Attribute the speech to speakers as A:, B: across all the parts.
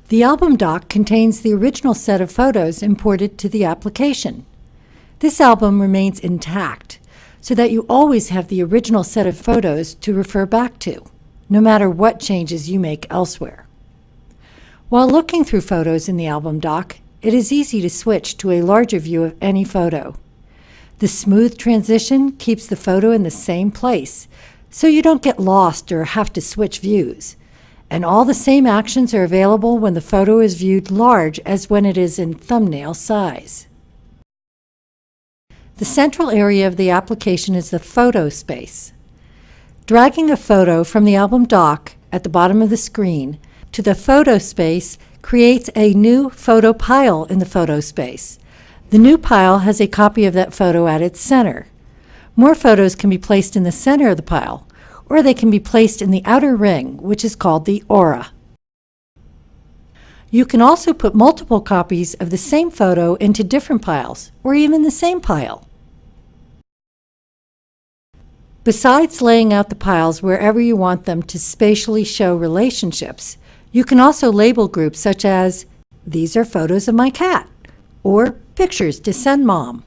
A: The album doc contains the original set of photos imported to the application. This album remains intact, so that you always have the original set of photos to refer back to, no matter what changes you make elsewhere. While looking through photos in the album doc, it is easy to switch to a larger view of any photo. The smooth transition keeps the photo in the same place, so you don't get lost or have to switch views. And all the same actions are available when the photo is viewed large as when it is in thumbnail size. The central area of the application is the photo space. Dragging a photo from the album doc at the bottom of the screen to the photo space creates a new photo pile in the photo space. The new pile has a copy of that photo at its center. More photos can be placed in the center of the pile, or they can be placed in the outer ring, which is called the aura. You can also put multiple copies of the same photo into different piles, or even the same pile. Besides laying out the piles wherever you want them to spatially show relationships, you can also label groups such as, "These are photos of my cat," or "Pictures to send mom."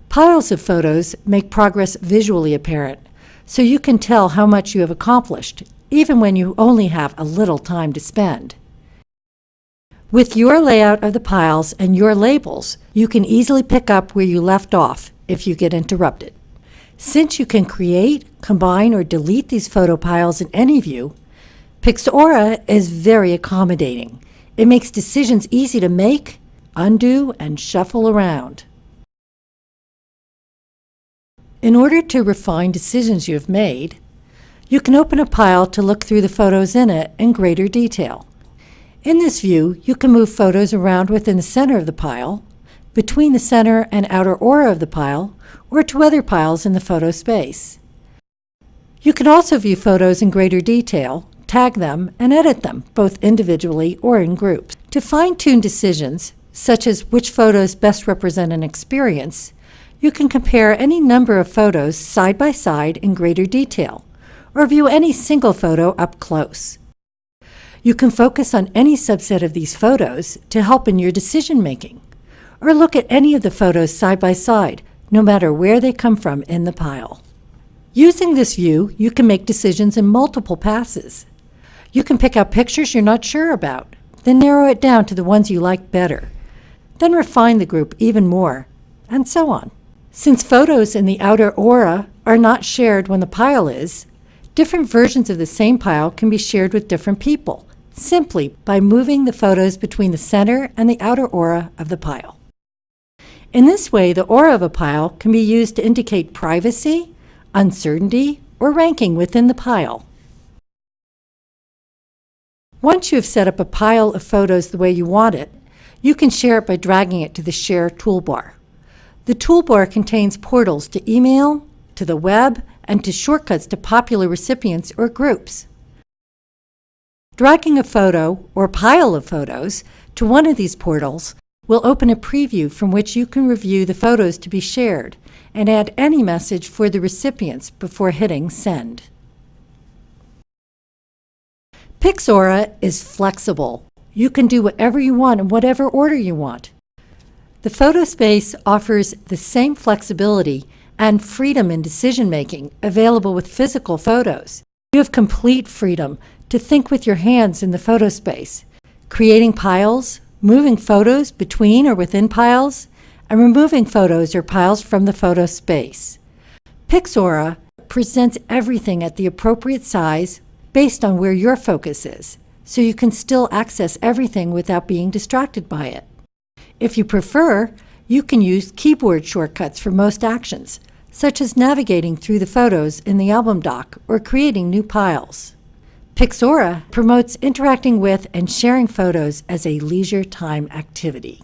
A: Piles of photos make progress visually apparent, so you can tell how much you have accomplished, even when you only have a little time to spend. With your layout of the piles and your labels, you can easily pick up where you left off if you get interrupted. Since you can create, combine, or delete these photo piles in any view, Pixaura is very accommodating. It makes decisions easy to make, undo, and shuffle around. In order to refine decisions you have made, you can open a pile to look through the photos in it in greater detail. In this view, you can move photos around within the center of the pile, between the center and outer aura of the pile, or to other piles in the photo space. You can also view photos in greater detail, tag them, and edit them, both individually or in groups. To fine-tune decisions, such as which photos best represent an experience, you can compare any number of photos side by side in greater detail, or view any single photo up close. You can focus on any subset of these photos to help in your decision-making, or look at any of the photos side by side, no matter where they come from in the pile. Using this view, you can make decisions in multiple passes. You can pick out pictures you're not sure about, then narrow it down to the ones you like better, then refine the group even more, and so on. Since photos in the outer aura are not shared when the pile is, different versions of the same pile can be shared with different people, simply by moving the photos between the center and the outer aura of the pile. In this way, the aura of a pile can be used to indicate privacy, uncertainty, or ranking within the pile. Once you have set up a pile of photos the way you want it, you can share it by dragging it to the Share toolbar. The toolbar contains portals to email, to the web, and to shortcuts to popular recipients or groups. Dragging a photo or pile of photos to one of these portals will open a preview from which you can review the photos to be shared and add any message for the recipients before hitting send. Pixaura is flexible. You can do whatever you want in whatever order you want. The photo space offers the same flexibility and freedom in decision-making available with physical photos. You have complete freedom to think with your hands in the photo space, creating piles, moving photos between or within piles, and removing photos or piles from the photo space. Pixaura presents everything at the appropriate size based on where your focus is, so you can still access everything without being distracted by it. If you prefer, you can use keyboard shortcuts for most actions, such as navigating through the photos in the album doc or creating new piles. Pixaura promotes interacting with and sharing photos as a leisure time activity.